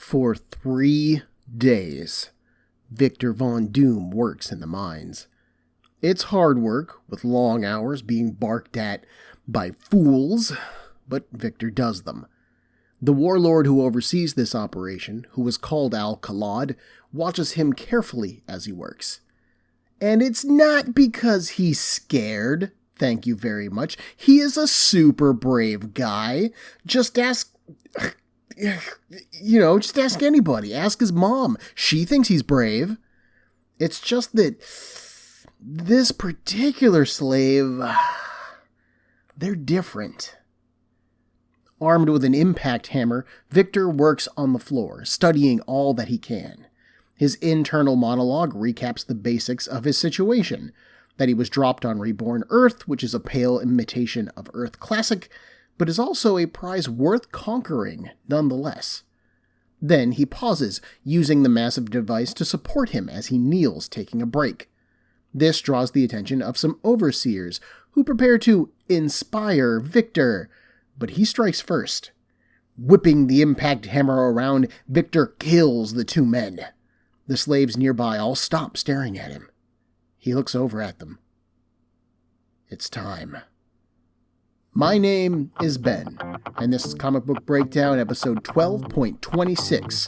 For 3 days, Victor Von Doom works in the mines. It's hard work, with long hours being barked at by fools, but Victor does them. The warlord who oversees this operation, who is called Al-Khalad, watches him carefully as he works. And it's not because he's scared, thank you very much. He is a super brave guy. Just ask anybody. Ask his mom. She thinks he's brave. It's just that this particular slave, they're different. Armed with an impact hammer, Victor works on the floor, studying all that he can. His internal monologue recaps the basics of his situation, that he was dropped on reborn Earth, which is a pale imitation of Earth Classic, but is also a prize worth conquering nonetheless. Then he pauses, using the massive device to support him as he kneels, taking a break. This draws the attention of some overseers, who prepare to inspire Victor, but he strikes first. Whipping the impact hammer around, Victor kills the 2 men. The slaves nearby all stop staring at him. He looks over at them. It's time. My name is Ben, and this is Comic Book Breakdown, episode 12.26,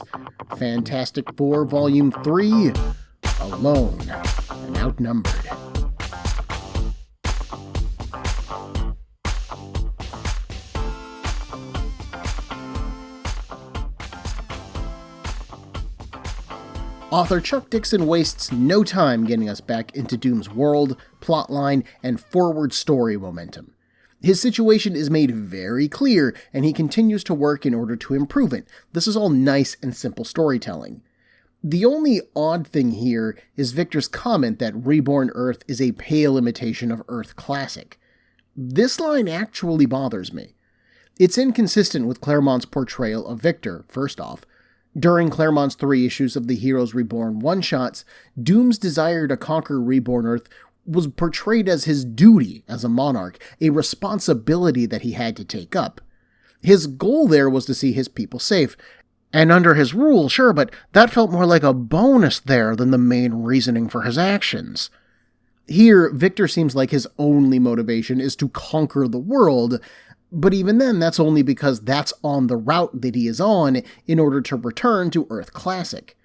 Fantastic Four, Volume 3, Alone and Outnumbered. Author Chuck Dixon wastes no time getting us back into Doom's world, plotline, and forward story momentum. His situation is made very clear, and he continues to work in order to improve it. This is all nice and simple storytelling. The only odd thing here is Victor's comment that Reborn Earth is a pale imitation of Earth Classic. This line actually bothers me. It's inconsistent with Claremont's portrayal of Victor, first off. During Claremont's 3 issues of the Heroes Reborn one-shots, Doom's desire to conquer Reborn Earth was portrayed as his duty as a monarch, a responsibility that he had to take up. His goal there was to see his people safe, and under his rule, sure, but that felt more like a bonus there than the main reasoning for his actions. Here, Victor seems like his only motivation is to conquer the world, but even then, that's only because that's on the route that he is on in order to return to Earth Classic.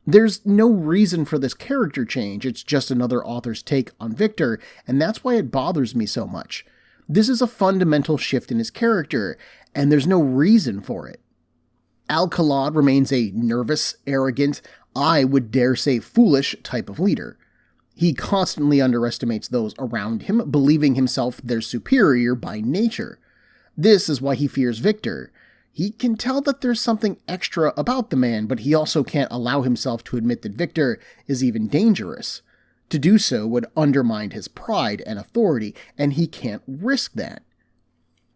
There's no reason for this character change, it's just another author's take on Victor, and that's why it bothers me so much. This is a fundamental shift in his character, and there's no reason for it. Al-Khalad remains a nervous, arrogant, I would dare say foolish type of leader. He constantly underestimates those around him, believing himself their superior by nature. This is why he fears Victor. He can tell that there's something extra about the man, but he also can't allow himself to admit that Victor is even dangerous. To do so would undermine his pride and authority, and he can't risk that.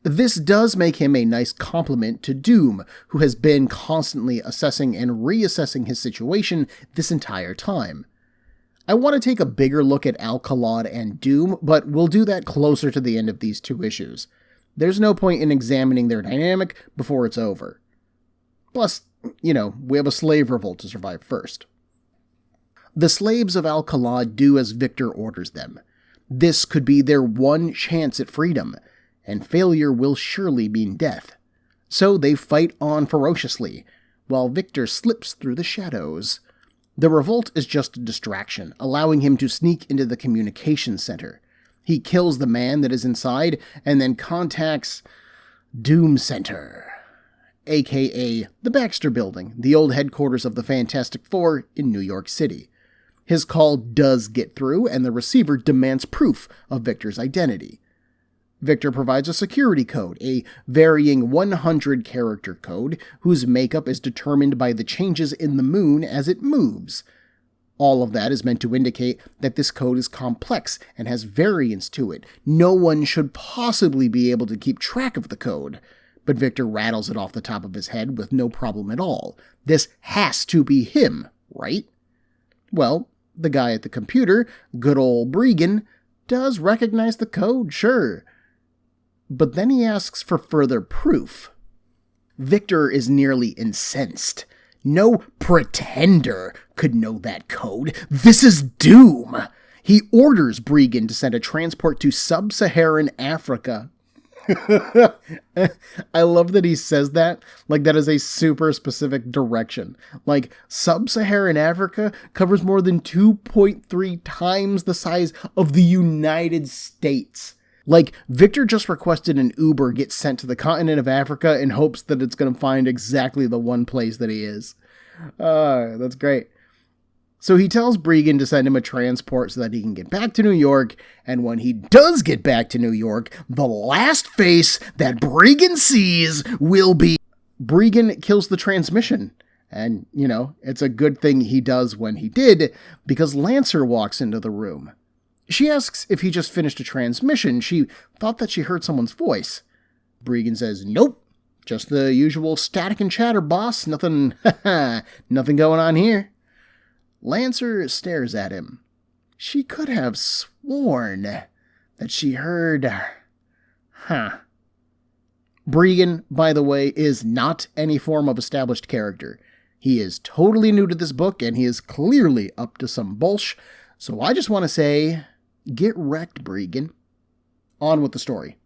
This does make him a nice compliment to Doom, who has been constantly assessing and reassessing his situation this entire time. I want to take a bigger look at Al-Khalad and Doom, but we'll do that closer to the end of these 2 issues. There's no point in examining their dynamic before it's over. Plus, we have a slave revolt to survive first. The slaves of Al-Khalad do as Victor orders them. This could be their one chance at freedom, and failure will surely mean death. So they fight on ferociously, while Victor slips through the shadows. The revolt is just a distraction, allowing him to sneak into the communications center. He kills the man that is inside, and then contacts Doom Center, aka the Baxter Building, the old headquarters of the Fantastic Four in New York City. His call does get through, and the receiver demands proof of Victor's identity. Victor provides a security code, a varying 100-character code, whose makeup is determined by the changes in the moon as it moves. All of that is meant to indicate that this code is complex and has variance to it. No one should possibly be able to keep track of the code. But Victor rattles it off the top of his head with no problem at all. This has to be him, right? Well, the guy at the computer, good old Bregan, does recognize the code, sure. But then he asks for further proof. Victor is nearly incensed. No pretender could know that code. This is doom. He orders Bregan to send a transport to sub-Saharan Africa. I love that he says that. Like, that is a super specific direction. Like, sub-Saharan Africa covers more than 2.3 times the size of the United States. Like, Victor just requested an Uber get sent to the continent of Africa in hopes that it's going to find exactly the one place that he is. That's great. So he tells Bregan to send him a transport so that he can get back to New York, and when he does get back to New York, the last face that Bregan sees will be... Bregan kills the transmission. And, you know, it's a good thing he does when he did, because Lancer walks into the room. She asks if he just finished a transmission. She thought that she heard someone's voice. Bregan says, "Nope, just the usual static and chatter, boss. Nothing going on here." Lancer stares at him. She could have sworn that she heard... Bregan, by the way, is not any form of established character. He is totally new to this book, and he is clearly up to some bullsh. So I just want to say, get wrecked, Bregan. On with the story.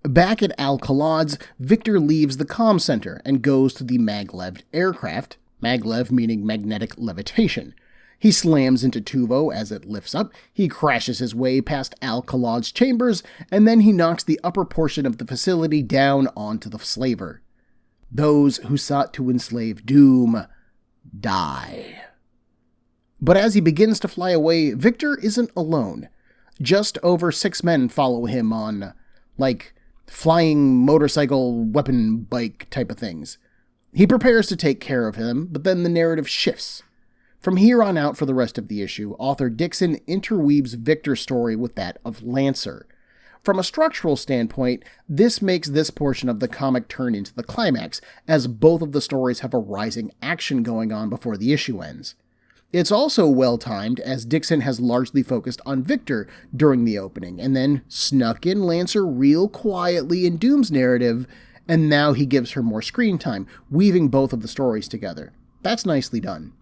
Back at Al-Khalad's, Victor leaves the comm center and goes to the maglev aircraft, maglev meaning magnetic levitation. He slams into Tuvo as it lifts up, he crashes his way past Al-Khalad's chambers, and then he knocks the upper portion of the facility down onto the slaver. Those who sought to enslave Doom die. But as he begins to fly away, Victor isn't alone. Just over 6 men follow him on, flying motorcycle, weapon, bike type of things. He prepares to take care of him, but then the narrative shifts. From here on out for the rest of the issue, author Dixon interweaves Victor's story with that of Lancer. From a structural standpoint, this makes this portion of the comic turn into the climax, as both of the stories have a rising action going on before the issue ends. It's also well-timed, as Dixon has largely focused on Victor during the opening, and then snuck in Lancer real quietly in Doom's narrative, and now he gives her more screen time, weaving both of the stories together. That's nicely done.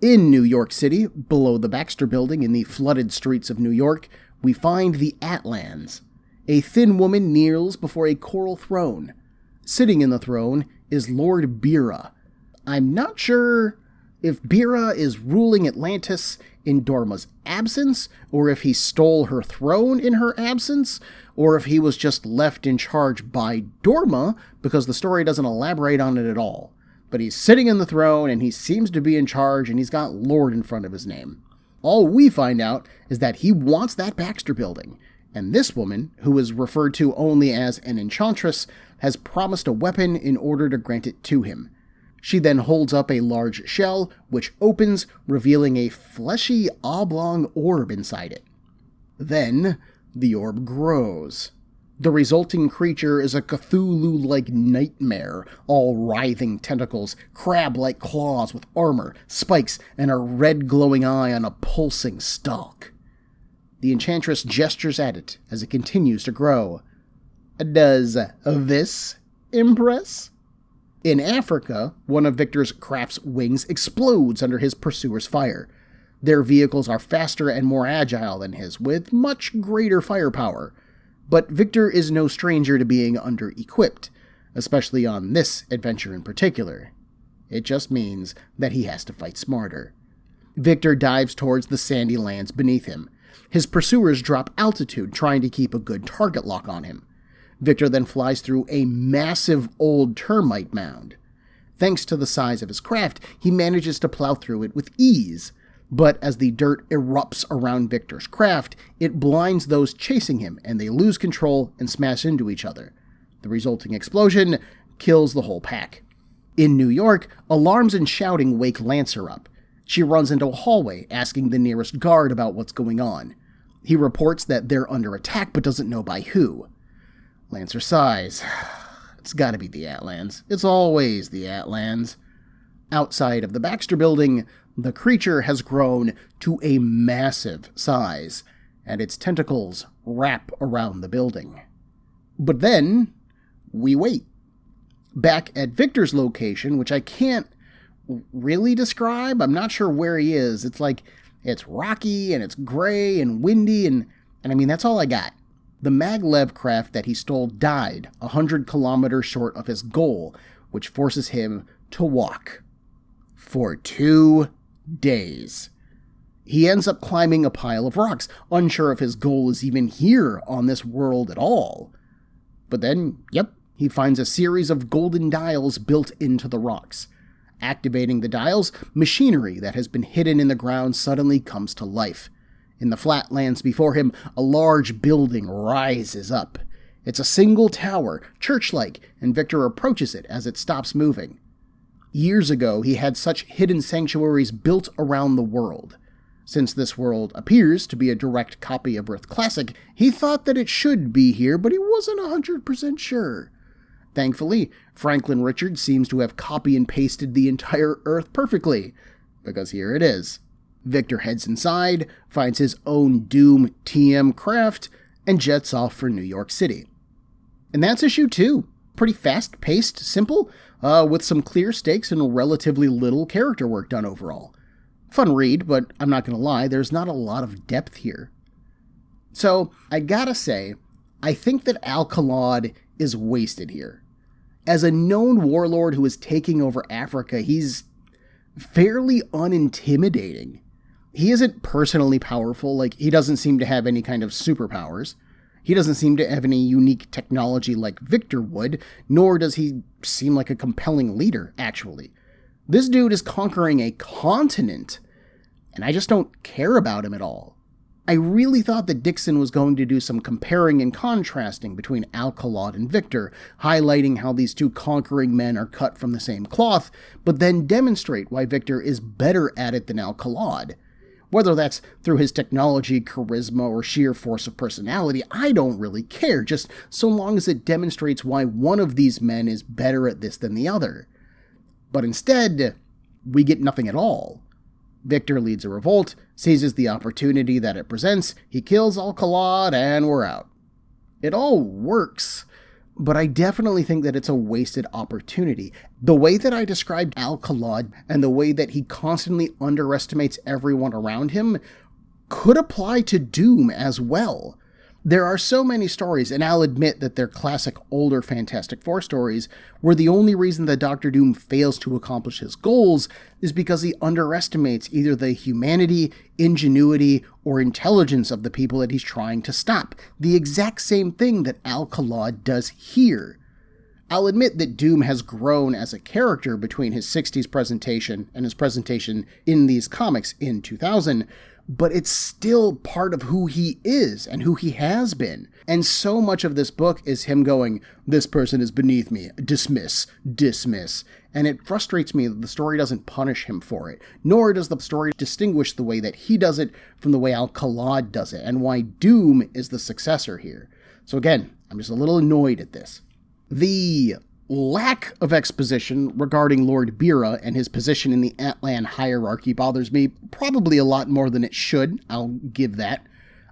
In New York City, below the Baxter Building in the flooded streets of New York, we find the Atlanteans. A thin woman kneels before a coral throne. Sitting in the throne is Lord Bira. I'm not sure if Bira is ruling Atlantis in Dorma's absence, or if he stole her throne in her absence, or if he was just left in charge by Dorma, because the story doesn't elaborate on it at all. But he's sitting in the throne, and he seems to be in charge, and he's got Lord in front of his name. All we find out is that he wants that Baxter Building, and this woman, who is referred to only as an enchantress, has promised a weapon in order to grant it to him. She then holds up a large shell, which opens, revealing a fleshy oblong orb inside it. Then, the orb grows. The resulting creature is a Cthulhu-like nightmare, all writhing tentacles, crab-like claws with armor, spikes, and a red glowing eye on a pulsing stalk. The enchantress gestures at it as it continues to grow. Does this impress? In Africa, one of Victor's craft's wings explodes under his pursuer's fire. Their vehicles are faster and more agile than his, with much greater firepower. But Victor is no stranger to being under-equipped, especially on this adventure in particular. It just means that he has to fight smarter. Victor dives towards the sandy lands beneath him. His pursuers drop altitude, trying to keep a good target lock on him. Victor then flies through a massive old termite mound. Thanks to the size of his craft, he manages to plow through it with ease. But as the dirt erupts around Victor's craft, it blinds those chasing him, and they lose control and smash into each other. The resulting explosion kills the whole pack. In New York, alarms and shouting wake Lancer up. She runs into a hallway, asking the nearest guard about what's going on. He reports that they're under attack, but doesn't know by who. Lancer sighs. It's gotta be the Atlans. It's always the Atlans. Outside of the Baxter Building, the creature has grown to a massive size, and its tentacles wrap around the building. But then, we wait. Back at Victor's location, which I can't really describe. I'm not sure where he is. It's like, it's rocky and it's gray and windy and I mean, that's all I got. The maglev craft that he stole died 100 kilometers short of his goal, which forces him to walk for 2 days. He ends up climbing a pile of rocks, unsure if his goal is even here on this world at all. But then, he finds a series of golden dials built into the rocks. Activating the dials, machinery that has been hidden in the ground suddenly comes to life. In the flatlands before him, a large building rises up. It's a single tower, church-like, and Victor approaches it as it stops moving. Years ago, he had such hidden sanctuaries built around the world. Since this world appears to be a direct copy of Earth Classic, he thought that it should be here, but he wasn't 100% sure. Thankfully, Franklin Richards seems to have copy and pasted the entire Earth perfectly, because here it is. Victor heads inside, finds his own Doom TM craft, and jets off for New York City. And that's issue 2. Pretty fast-paced, simple, with some clear stakes and relatively little character work done overall. Fun read, but I'm not going to lie, there's not a lot of depth here. So, I gotta say, I think that Alcalad is wasted here. As a known warlord who is taking over Africa, he's fairly unintimidating. He isn't personally powerful, like he doesn't seem to have any kind of superpowers. He doesn't seem to have any unique technology like Victor would, nor does he seem like a compelling leader, actually. This dude is conquering a continent, and I just don't care about him at all. I really thought that Dixon was going to do some comparing and contrasting between Alcalad and Victor, highlighting how these two conquering men are cut from the same cloth, but then demonstrate why Victor is better at it than Alcalad. Whether that's through his technology, charisma, or sheer force of personality, I don't really care, just so long as it demonstrates why one of these men is better at this than the other. But instead, we get nothing at all. Victor leads a revolt, seizes the opportunity that it presents, he kills Alcalad, and we're out. It all works, but I definitely think that it's a wasted opportunity. The way that I described Alcalad and the way that he constantly underestimates everyone around him could apply to Doom as well. There are so many stories, and I'll admit that they're classic older Fantastic Four stories, where the only reason that Dr. Doom fails to accomplish his goals is because he underestimates either the humanity, ingenuity, or intelligence of the people that he's trying to stop. The exact same thing that Alcalad does here. I'll admit that Doom has grown as a character between his 60s presentation and his presentation in these comics in 2000, but it's still part of who he is and who he has been. And so much of this book is him going, this person is beneath me, dismiss, dismiss. And it frustrates me that the story doesn't punish him for it, nor does the story distinguish the way that he does it from the way Alcalad does it, and why Doom is the successor here. So again, I'm just a little annoyed at this. The lack of exposition regarding Lord Bira and his position in the Atlan hierarchy bothers me probably a lot more than it should, I'll give that.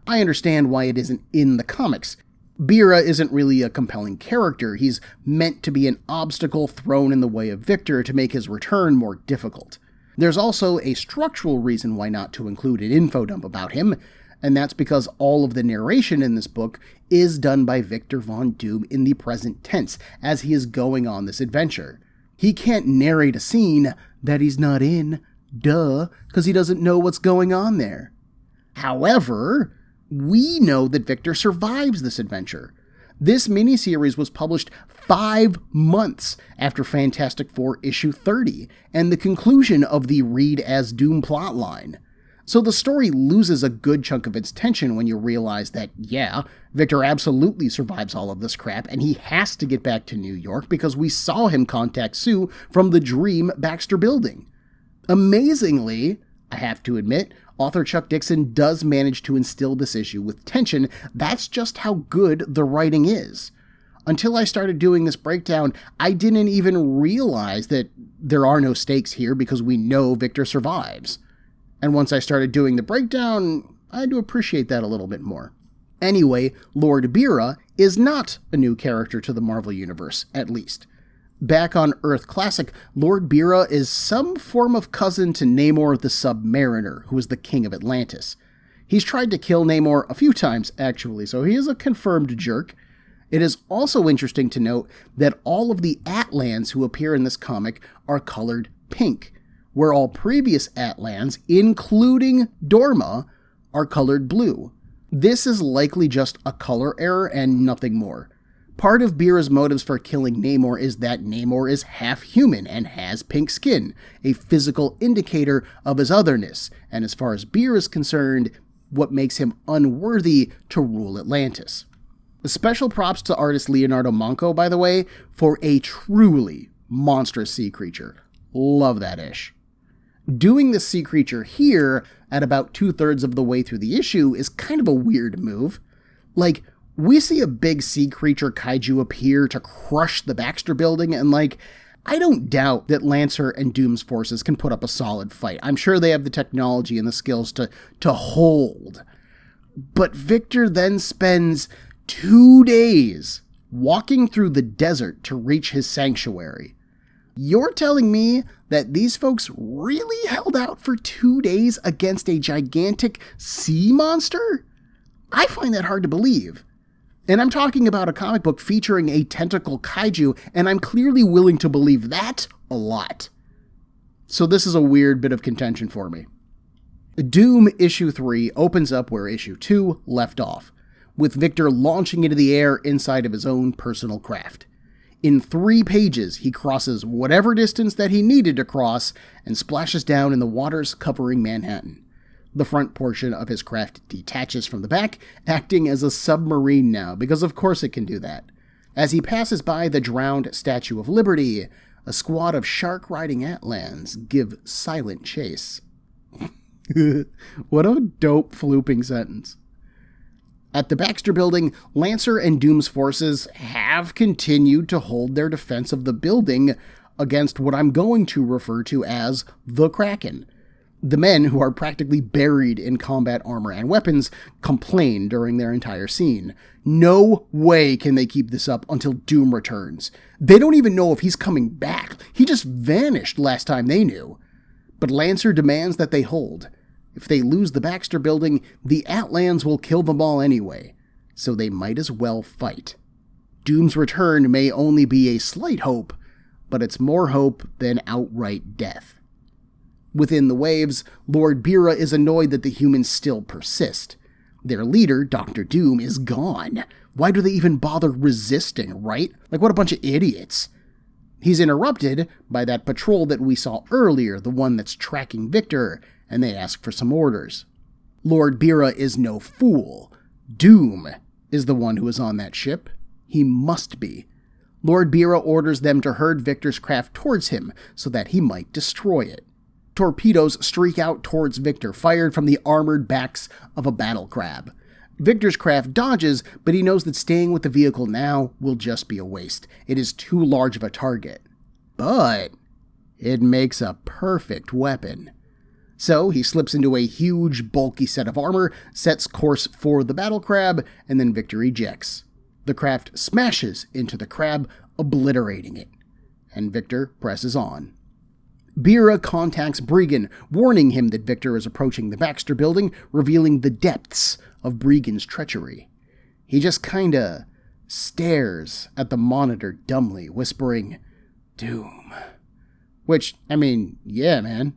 I understand why it isn't in the comics. Bira isn't really a compelling character, he's meant to be an obstacle thrown in the way of Victor to make his return more difficult. There's also a structural reason why not to include an info dump about him, and that's because all of the narration in this book is done by Victor Von Doom in the present tense, as he is going on this adventure. He can't narrate a scene that he's not in, because he doesn't know what's going on there. However, we know that Victor survives this adventure. This miniseries was published 5 months after Fantastic Four issue 30, and the conclusion of the Read as Doom plotline. So the story loses a good chunk of its tension when you realize that, yeah, Victor absolutely survives all of this crap, and he has to get back to New York because we saw him contact Sue from the Dream Baxter building. Amazingly, I have to admit, author Chuck Dixon does manage to instill this issue with tension. That's just how good the writing is. Until I started doing this breakdown, I didn't even realize that there are no stakes here because we know Victor survives. And once I started doing the breakdown, I had to appreciate that a little bit more. Anyway, Lord Bira is not a new character to the Marvel Universe, at least. Back on Earth Classic, Lord Bira is some form of cousin to Namor the Submariner, who is the king of Atlantis. He's tried to kill Namor a few times, actually, so he is a confirmed jerk. It is also interesting to note that all of the Atlans who appear in this comic are colored pink, where all previous Atlans, including Dorma, are colored blue. This is likely just a color error and nothing more. Part of Bira's motives for killing Namor is that Namor is half human and has pink skin, a physical indicator of his otherness, and as far as Bira is concerned, what makes him unworthy to rule Atlantis. Special props to artist Leonardo Manco, by the way, for a truly monstrous sea creature. Love that ish. Doing the sea creature here at about 2/3 of the way through the issue is kind of a weird move. Like, we see a big sea creature kaiju appear to crush the Baxter Building, and I don't doubt that Lancer and Doom's forces can put up a solid fight. I'm sure they have the technology and the skills to hold. But Victor then spends 2 days walking through the desert to reach his sanctuary. You're telling me that these folks really held out for 2 days against a gigantic sea monster? I find that hard to believe. And I'm talking about a comic book featuring a tentacle kaiju, and I'm clearly willing to believe that a lot. So this is a weird bit of contention for me. Doom issue 3 opens up where issue 2 left off, with Victor launching into the air inside of his own personal craft. In 3 pages, he crosses whatever distance that he needed to cross and splashes down in the waters covering Manhattan. The front portion of his craft detaches from the back, acting as a submarine now, because of course it can do that. As he passes by the drowned Statue of Liberty, a squad of shark-riding Atlans give silent chase. What a dope flooping sentence. At the Baxter Building, Lancer and Doom's forces have continued to hold their defense of the building against what I'm going to refer to as the KRAKEN. The men, who are practically buried in combat armor and weapons, complain during their entire scene. No way can they keep this up until Doom returns. They don't even know if he's coming back. He just vanished last time they knew. But Lancer demands that they hold. If they lose the Baxter Building, the Atlans will kill them all anyway, so they might as well fight. Doom's return may only be a slight hope, but it's more hope than outright death. Within the waves, Lord Bira is annoyed that the humans still persist. Their leader, Dr. Doom, is gone. Why do they even bother resisting, right? What a bunch of idiots. He's interrupted by that patrol that we saw earlier, the one that's tracking Victor, and they ask for some orders. Lord Bira is no fool. Doom is the one who is on that ship. He must be. Lord Bira orders them to herd Victor's craft towards him so that he might destroy it. Torpedoes streak out towards Victor, fired from the armored backs of a battle crab. Victor's craft dodges, but he knows that staying with the vehicle now will just be a waste. It is too large of a target. But it makes a perfect weapon. So he slips into a huge, bulky set of armor, sets course for the battle crab, and then Victor ejects. The craft smashes into the crab, obliterating it. And Victor presses on. Bira contacts Bregan, warning him that Victor is approaching the Baxter Building, revealing the depths of Bregan's treachery. He just kinda stares at the monitor dumbly, whispering, "Doom." Which, yeah, man.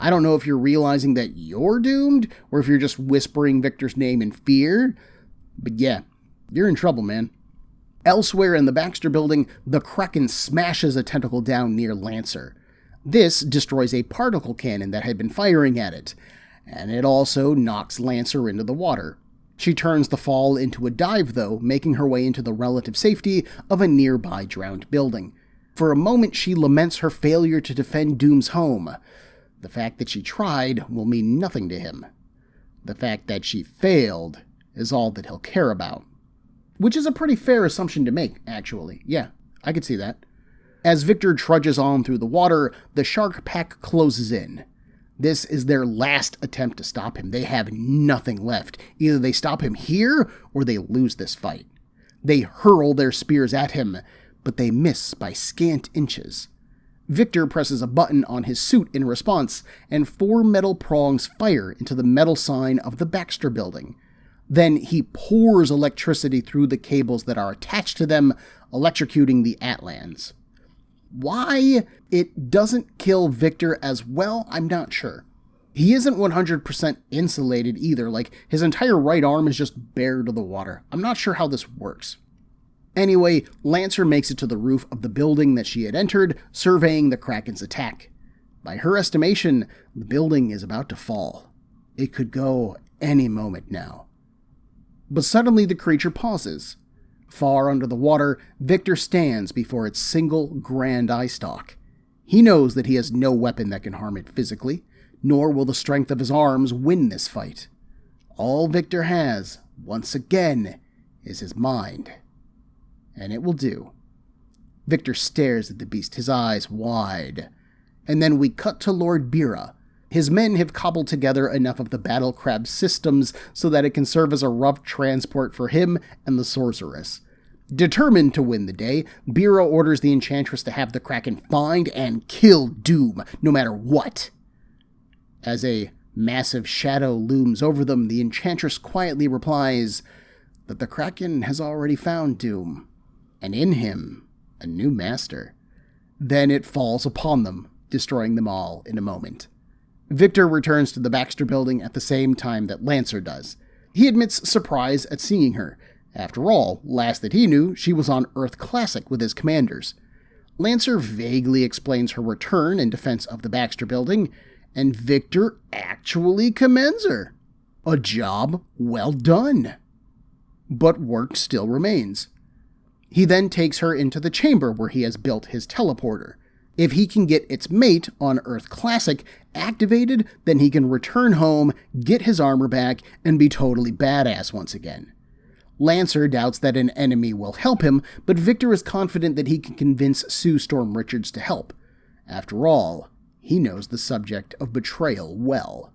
I don't know if you're realizing that you're doomed, or if you're just whispering Victor's name in fear, but yeah, you're in trouble, man. Elsewhere in the Baxter Building, the KRAKEN smashes a tentacle down near Lancer. This destroys a particle cannon that had been firing at it, and it also knocks Lancer into the water. She turns the fall into a dive, though, making her way into the relative safety of a nearby drowned building. For a moment, she laments her failure to defend Doom's home. The fact that she tried will mean nothing to him. The fact that she failed is all that he'll care about. Which is a pretty fair assumption to make, actually. Yeah, I could see that. As Victor trudges on through the water, the shark pack closes in. This is their last attempt to stop him. They have nothing left. Either they stop him here, or they lose this fight. They hurl their spears at him, but they miss by scant inches. Victor presses a button on his suit in response, and 4 metal prongs fire into the metal sign of the Baxter Building. Then he pours electricity through the cables that are attached to them, electrocuting the Atlans. Why it doesn't kill Victor as well, I'm not sure. He isn't 100% insulated either, like his entire right arm is just bare to the water. I'm not sure how this works. Anyway, Lancer makes it to the roof of the building that she had entered, surveying the Kraken's attack. By her estimation, the building is about to fall. It could go any moment now. But suddenly the creature pauses. Far under the water, Victor stands before its single grand eye stalk. He knows that he has no weapon that can harm it physically, nor will the strength of his arms win this fight. All Victor has, once again, is his mind. And it will do. Victor stares at the beast, his eyes wide. And then we cut to Lord Bira. His men have cobbled together enough of the battle crab systems so that it can serve as a rough transport for him and the sorceress. Determined to win the day, Bira orders the Enchantress to have the Kraken find and kill Doom, no matter what. As a massive shadow looms over them, the Enchantress quietly replies that the Kraken has already found Doom, and in him, a new master. Then it falls upon them, destroying them all in a moment. Victor returns to the Baxter Building at the same time that Lancer does. He admits surprise at seeing her. After all, last that he knew, she was on Earth Classic with his commanders. Lancer vaguely explains her return in defense of the Baxter Building, and Victor actually commends her. A job well done. But work still remains. He then takes her into the chamber where he has built his teleporter. If he can get its mate on Earth Classic activated, then he can return home, get his armor back, and be totally badass once again. Lancer doubts that an enemy will help him, but Victor is confident that he can convince Sue Storm Richards to help. After all, he knows the subject of betrayal well.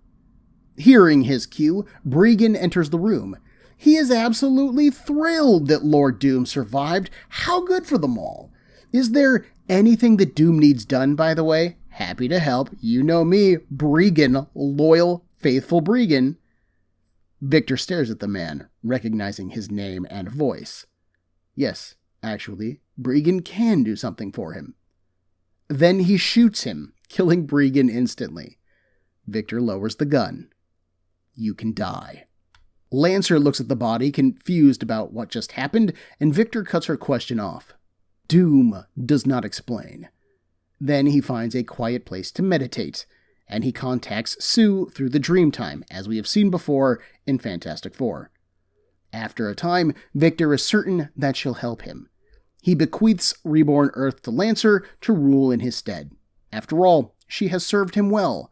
Hearing his cue, Bregan enters the room. He is absolutely thrilled that Lord Doom survived. How good for them all. Is there anything that Doom needs done, by the way? Happy to help. You know me, Bregan, loyal, faithful Bregan. Victor stares at the man, recognizing his name and voice. Yes, actually, Bregan can do something for him. Then he shoots him, killing Bregan instantly. Victor lowers the gun. You can die. Lancer looks at the body, confused about what just happened, and Victor cuts her question off. Doom does not explain. Then he finds a quiet place to meditate, and he contacts Sue through the Dreamtime, as we have seen before in Fantastic Four. After a time, Victor is certain that she'll help him. He bequeaths Reborn Earth to Lancer to rule in his stead. After all, she has served him well,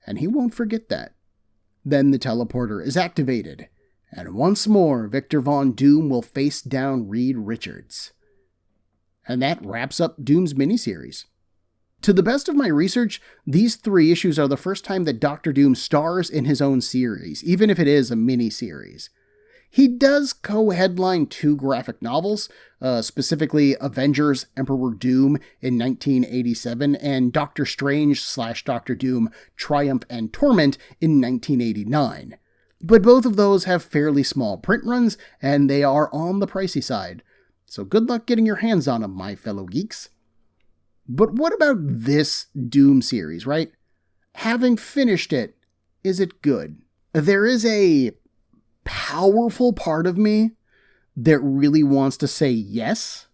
and he won't forget that. Then the teleporter is activated, and once more Victor Von Doom will face down Reed Richards. And that wraps up Doom's miniseries. To the best of my research, these 3 issues are the first time that Dr. Doom stars in his own series, even if it is a miniseries. He does co-headline 2 graphic novels, specifically Avengers Emperor Doom in 1987 and Doctor Strange / Dr. Doom Triumph and Torment in 1989. But both of those have fairly small print runs, and they are on the pricey side. So good luck getting your hands on them, my fellow geeks. But what about this Doom series, right? Having finished it, is it good? There is a powerful part of me that really wants to say yes,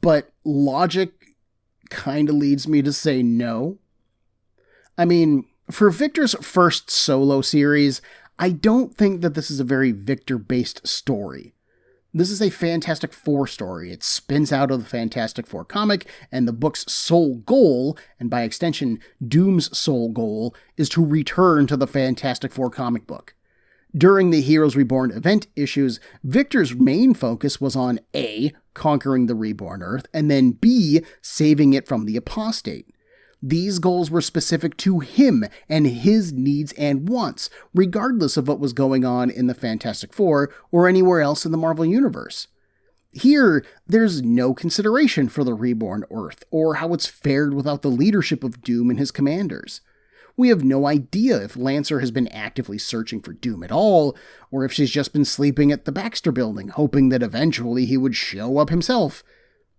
but logic kind of leads me to say no. I mean, for Victor's first solo series, I don't think that this is a very Victor-based story. This is a Fantastic Four story. It spins out of the Fantastic Four comic, and the book's sole goal, and by extension, Doom's sole goal, is to return to the Fantastic Four comic book. During the Heroes Reborn event issues, Victor's main focus was on A, conquering the Reborn Earth, and then B, saving it from the apostate. These goals were specific to him and his needs and wants, regardless of what was going on in the Fantastic Four or anywhere else in the Marvel Universe. Here, there's no consideration for the reborn Earth, or how it's fared without the leadership of Doom and his commanders. We have no idea if Lancer has been actively searching for Doom at all, or if she's just been sleeping at the Baxter building, hoping that eventually he would show up himself.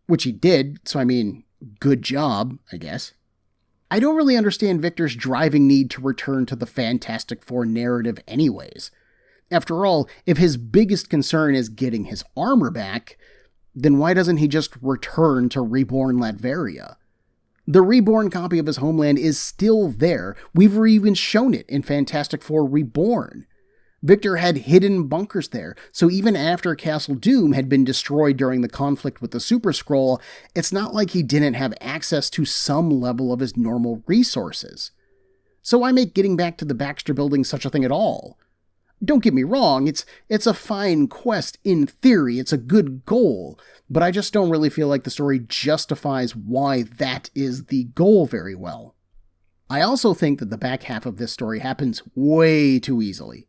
Which he did, so good job, I guess. I don't really understand Victor's driving need to return to the Fantastic Four narrative anyways. After all, if his biggest concern is getting his armor back, then why doesn't he just return to reborn Latveria? The reborn copy of his homeland is still there. We've even shown it in Fantastic Four Reborn. Victor had hidden bunkers there, so even after Castle Doom had been destroyed during the conflict with the Super Skrull, it's not like he didn't have access to some level of his normal resources. So why make getting back to the Baxter building such a thing at all? Don't get me wrong, it's a fine quest in theory, it's a good goal, but I just don't really feel like the story justifies why that is the goal very well. I also think that the back half of this story happens way too easily.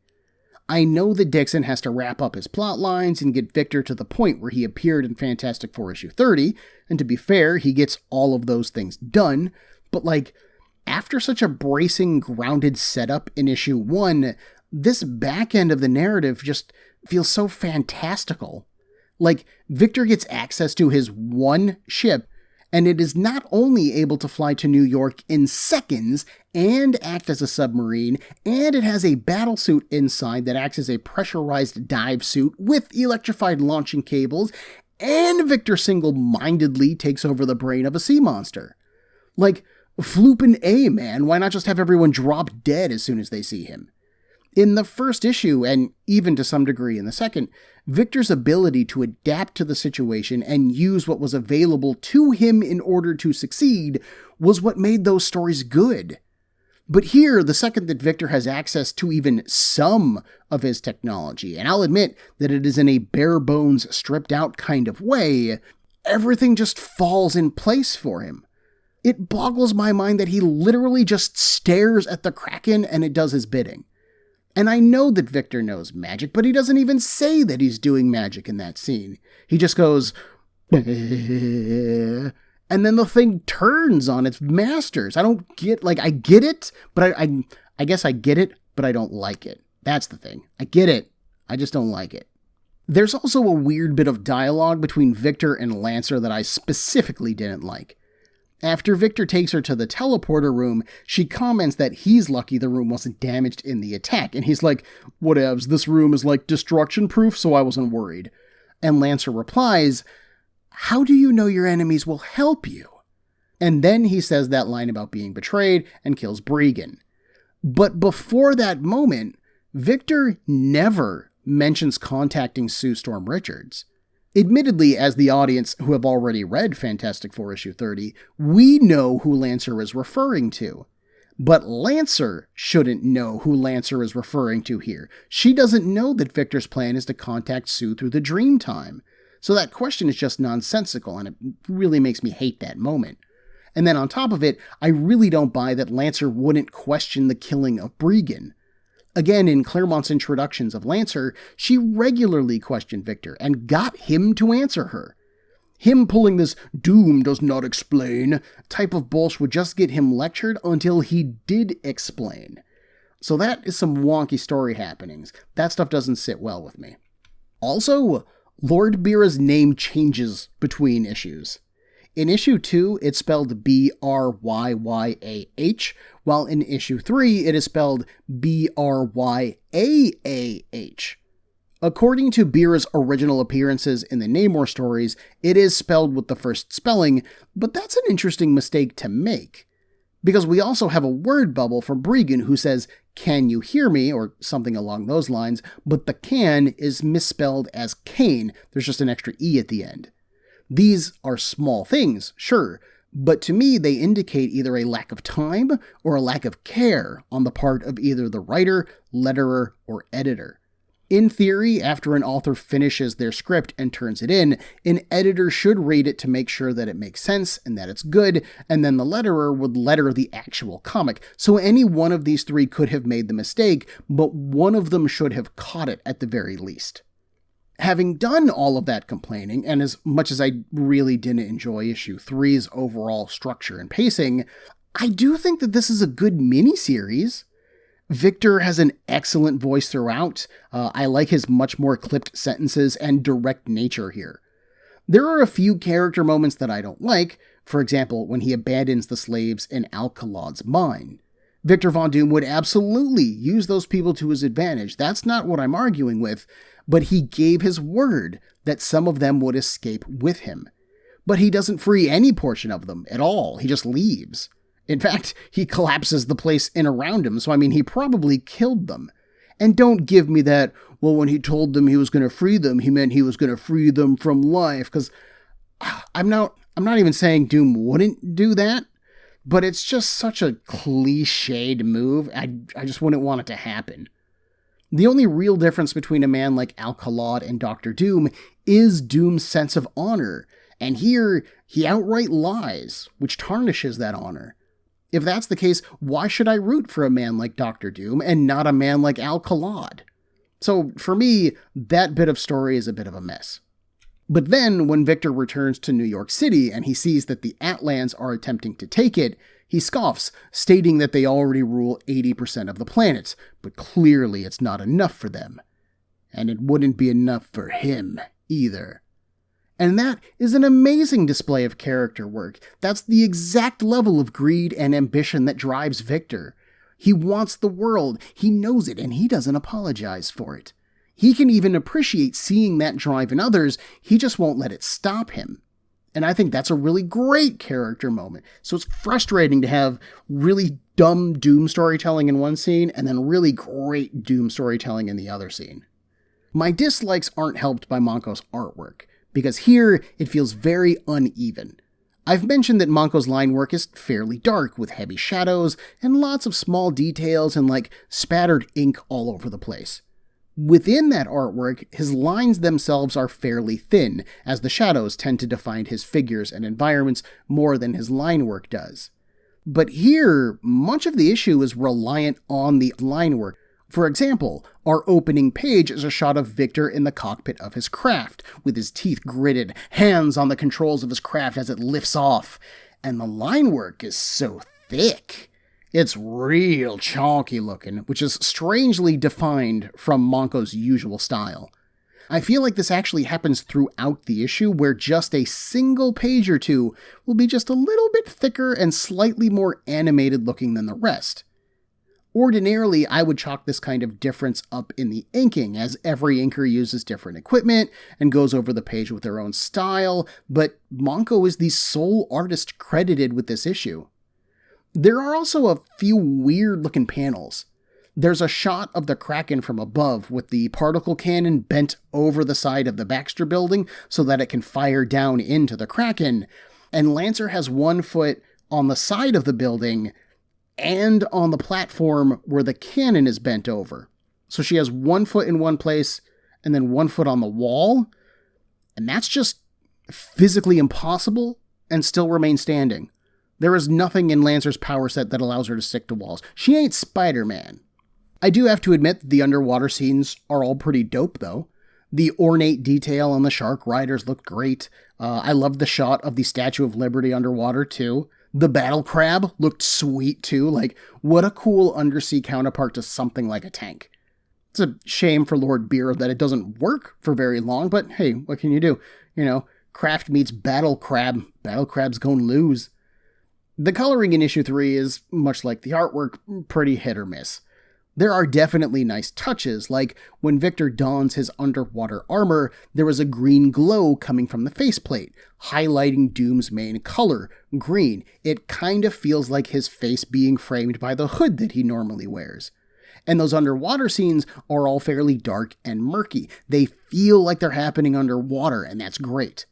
I know that Dixon has to wrap up his plot lines and get Victor to the point where he appeared in Fantastic Four issue 30, and to be fair, he gets all of those things done, but after such a bracing, grounded setup in issue 1, this back end of the narrative just feels so fantastical. Victor gets access to his one ship, and it is not only able to fly to New York in seconds and act as a submarine, and it has a battlesuit inside that acts as a pressurized dive suit with electrified launching cables, and Victor single-mindedly takes over the brain of a sea monster. Floopin' A, man, why not just have everyone drop dead as soon as they see him? In the first issue, and even to some degree in the second, Victor's ability to adapt to the situation and use what was available to him in order to succeed was what made those stories good. But here, the second that Victor has access to even some of his technology, and I'll admit that it is in a bare-bones, stripped-out kind of way, everything just falls in place for him. It boggles my mind that he literally just stares at the KRAKEN and it does his bidding. And I know that Victor knows magic, but he doesn't even say that he's doing magic in that scene. He just goes, and then the thing turns on its masters. I don't get, I get it, but I guess I get it, but I don't like it. That's the thing. I get it. I just don't like it. There's also a weird bit of dialogue between Victor and Lancer that I specifically didn't like. After Victor takes her to the teleporter room, she comments that he's lucky the room wasn't damaged in the attack, and he's like, "Whatevs, this room is destruction-proof, so I wasn't worried." And Lancer replies, "How do you know your enemies will help you?" And then he says that line about being betrayed and kills Bregan. But before that moment, Victor never mentions contacting Sue Storm Richards. Admittedly, as the audience who have already read Fantastic Four issue 30, we know who Lancer is referring to. But Lancer shouldn't know who Lancer is referring to here. She doesn't know that Victor's plan is to contact Sue through the dream time. So that question is just nonsensical, and it really makes me hate that moment. And then on top of it, I really don't buy that Lancer wouldn't question the killing of Bregan. Again, in Claremont's introductions of Lancer, she regularly questioned Victor and got him to answer her. Him pulling this "Doom does not explain" type of bullshit would just get him lectured until he did explain. So that is some wonky story happenings. That stuff doesn't sit well with me. Also, Lord Bira's name changes between issues. In issue 2, it's spelled Bryyyah, while in issue 3, it is spelled Bryaaah. According to Bira's original appearances in the Namor stories, it is spelled with the first spelling, but that's an interesting mistake to make. Because we also have a word bubble from Bregan who says, "Can you hear me?" or something along those lines, but the "can" is misspelled as Kane. There's just an extra E at the end. These are small things, sure, but to me they indicate either a lack of time or a lack of care on the part of either the writer, letterer, or editor. In theory, after an author finishes their script and turns it in, an editor should read it to make sure that it makes sense and that it's good, and then the letterer would letter the actual comic. So any one of these three could have made the mistake, but one of them should have caught it at the very least. Having done all of that complaining, and as much as I really didn't enjoy issue 3's overall structure and pacing, I do think that this is a good miniseries. Victor has an excellent voice throughout. I like his much more clipped sentences and direct nature here. There are a few character moments that I don't like, for example, when he abandons the slaves in Alcalaud's mine. Victor Von Doom would absolutely use those people to his advantage. That's not what I'm arguing with, but he gave his word that some of them would escape with him. But he doesn't free any portion of them at all. He just leaves. In fact, he collapses the place in around him, so I mean, he probably killed them. And don't give me that, well, when he told them he was going to free them, he meant he was going to free them from life, because I'm not even saying Doom wouldn't do that, but it's just such a cliched move. I just wouldn't want it to happen. The only real difference between a man like Alcalaud and Dr. Doom is Doom's sense of honor, and here he outright lies, which tarnishes that honor. If that's the case, why should I root for a man like Dr. Doom and not a man like Alcalaud? So for me, that bit of story is a bit of a mess. But then, when Victor returns to New York City and he sees that the Atlans are attempting to take it, he scoffs, stating that they already rule 80% of the planet, but clearly it's not enough for them. And it wouldn't be enough for him, either. And that is an amazing display of character work. That's the exact level of greed and ambition that drives Victor. He wants the world, he knows it, and he doesn't apologize for it. He can even appreciate seeing that drive in others, he just won't let it stop him. And I think that's a really great character moment. So it's frustrating to have really dumb Doom storytelling in one scene, and then really great Doom storytelling in the other scene. My dislikes aren't helped by Manco's artwork, because here it feels very uneven. I've mentioned that Manco's line work is fairly dark, with heavy shadows and lots of small details and spattered ink all over the place. Within that artwork, his lines themselves are fairly thin, as the shadows tend to define his figures and environments more than his line work does. But here, much of the issue is reliant on the line work. For example, our opening page is a shot of Victor in the cockpit of his craft, with his teeth gritted, hands on the controls of his craft as it lifts off. And the line work is so thick. It's real chonky looking, which is strangely defined from Manco's usual style. I feel like this actually happens throughout the issue, where just a single page or two will be just a little bit thicker and slightly more animated looking than the rest. Ordinarily, I would chalk this kind of difference up in the inking, as every inker uses different equipment and goes over the page with their own style, but Manco is the sole artist credited with this issue. There are also a few weird-looking panels. There's a shot of the KRAKEN from above with the particle cannon bent over the side of the Baxter building so that it can fire down into the KRAKEN, and Lancer has one foot on the side of the building and on the platform where the cannon is bent over. So she has one foot in one place and then one foot on the wall, and that's just physically impossible and still remain standing. There is nothing in Lancer's power set that allows her to stick to walls. She ain't Spider-Man. I do have to admit that the underwater scenes are all pretty dope, though. The ornate detail on the shark riders looked great. I loved the shot of the Statue of Liberty underwater, too. The battle crab looked sweet, too. What a cool undersea counterpart to something like a tank. It's a shame for Lord Beer that it doesn't work for very long, but hey, what can you do? Craft meets battle crab. Battle crab's gonna lose. The coloring in issue 3 is, much like the artwork, pretty hit or miss. There are definitely nice touches, like when Victor dons his underwater armor, there is a green glow coming from the faceplate, highlighting Doom's main color, green. It kind of feels like his face being framed by the hood that he normally wears. And those underwater scenes are all fairly dark and murky. They feel like they're happening underwater, and that's great.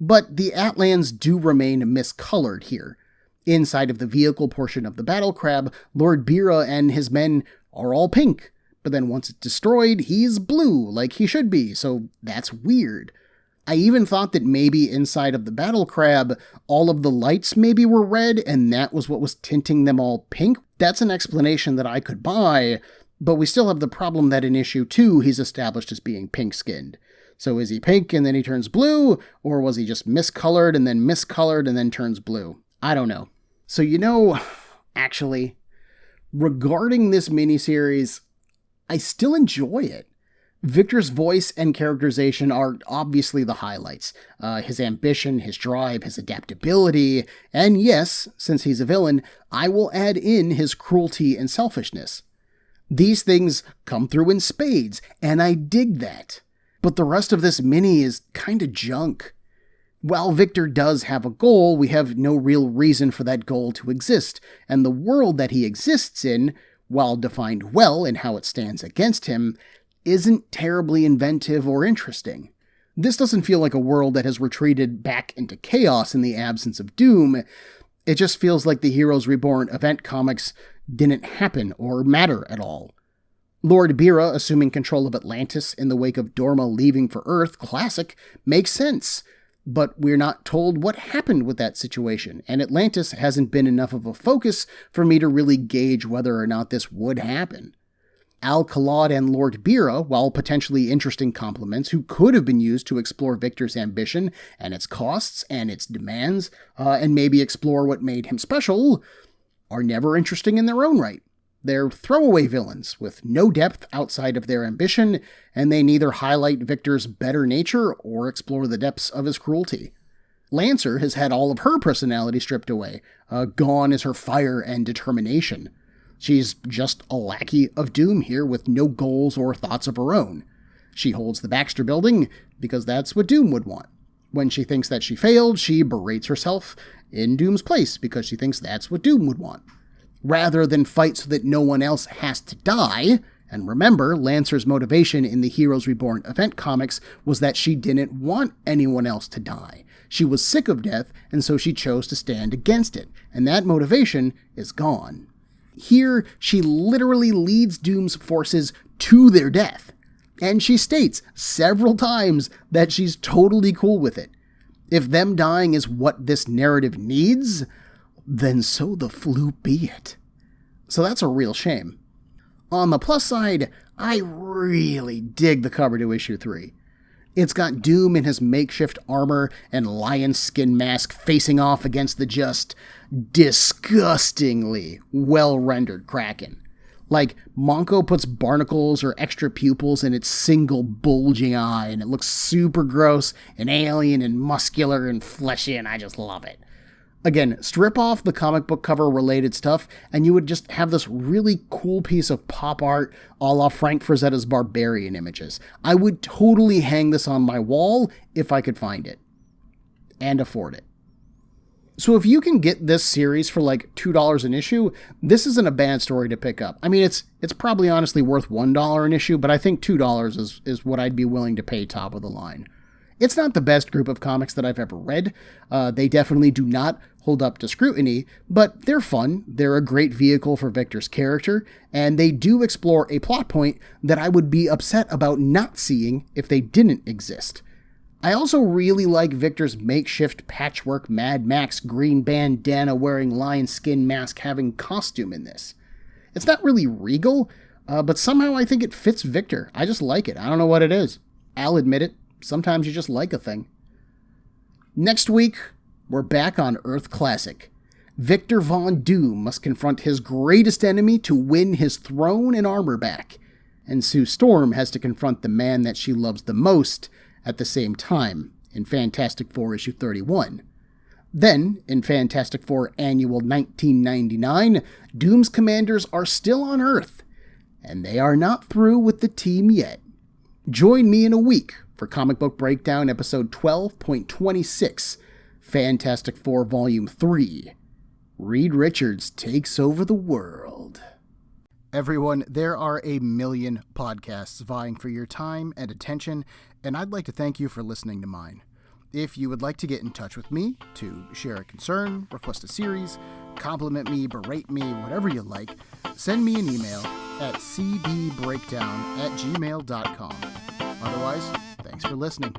But the Atlans do remain miscolored here. Inside of the vehicle portion of the battle crab, Lord Bira and his men are all pink, but then once it's destroyed, he's blue, like he should be, so that's weird. I even thought that maybe inside of the battle crab, all of the lights maybe were red, and that was what was tinting them all pink. That's an explanation that I could buy, but we still have the problem that in issue 2, he's established as being pink-skinned. So is he pink and then he turns blue, or was he just miscolored and then turns blue? I don't know. So actually, regarding this miniseries, I still enjoy it. Victor's voice and characterization are obviously the highlights. His ambition, his drive, his adaptability, and yes, since he's a villain, I will add in his cruelty and selfishness. These things come through in spades, and I dig that. But the rest of this mini is kinda junk. While Victor does have a goal, we have no real reason for that goal to exist, and the world that he exists in, while defined well in how it stands against him, isn't terribly inventive or interesting. This doesn't feel like a world that has retreated back into chaos in the absence of Doom. It just feels like the Heroes Reborn event comics didn't happen or matter at all. Lord Bira assuming control of Atlantis in the wake of Dorma leaving for Earth, classic, makes sense. But we're not told what happened with that situation, and Atlantis hasn't been enough of a focus for me to really gauge whether or not this would happen. Al-Khalad and Lord Bira, while potentially interesting complements who could have been used to explore Victor's ambition and its costs and its demands, and maybe explore what made him special, are never interesting in their own right. They're throwaway villains with no depth outside of their ambition, and they neither highlight Victor's better nature or explore the depths of his cruelty. Lancer has had all of her personality stripped away. Gone is her fire and determination. She's just a lackey of Doom here with no goals or thoughts of her own. She holds the Baxter Building because that's what Doom would want. When she thinks that she failed, she berates herself in Doom's place because she thinks that's what Doom would want. Rather than fight so that no one else has to die, and remember, Lancer's motivation in the Heroes Reborn event comics was that she didn't want anyone else to die. She was sick of death, and so she chose to stand against it, and that motivation is gone. Here, she literally leads Doom's forces to their death, and she states several times that she's totally cool with it. If them dying is what this narrative needs, then so the flu be it. So that's a real shame. On the plus side, I really dig the cover to issue 3. It's got Doom in his makeshift armor and lion skin mask facing off against the just disgustingly well-rendered Kraken. Like, Manco puts barnacles or extra pupils in its single bulging eye, and it looks super gross and alien and muscular and fleshy, and I just love it. Again, strip off the comic book cover related stuff, and you would just have this really cool piece of pop art a la Frank Frazetta's Barbarian images. I would totally hang this on my wall if I could find it. And afford it. So if you can get this series for like $2 an issue, this isn't a bad story to pick up. I mean, it's probably honestly worth $1 an issue, but I think $2 is what I'd be willing to pay top of the line. It's not the best group of comics that I've ever read. They definitely do not hold up to scrutiny, but they're fun. They're a great vehicle for Victor's character, and they do explore a plot point that I would be upset about not seeing if they didn't exist. I also really like Victor's makeshift patchwork Mad Max green bandana wearing lion skin mask having costume in this. It's not really regal, but somehow I think it fits Victor. I just like it. I don't know what it is. I'll admit it. Sometimes you just like a thing. Next week, we're back on Earth Classic. Victor Von Doom must confront his greatest enemy to win his throne and armor back. And Sue Storm has to confront the man that she loves the most at the same time in Fantastic Four issue 31. Then, in Fantastic Four Annual 1999, Doom's commanders are still on Earth, and they are not through with the team yet. Join me in a week for Comic Book Breakdown episode 12.26, Fantastic Four Volume 3. Reed Richards takes over the world. Everyone, there are a million podcasts vying for your time and attention, and I'd like to thank you for listening to mine. If you would like to get in touch with me to share a concern, request a series, compliment me, berate me, whatever you like, send me an email at cbbreakdown@gmail.com. Otherwise, thanks for listening.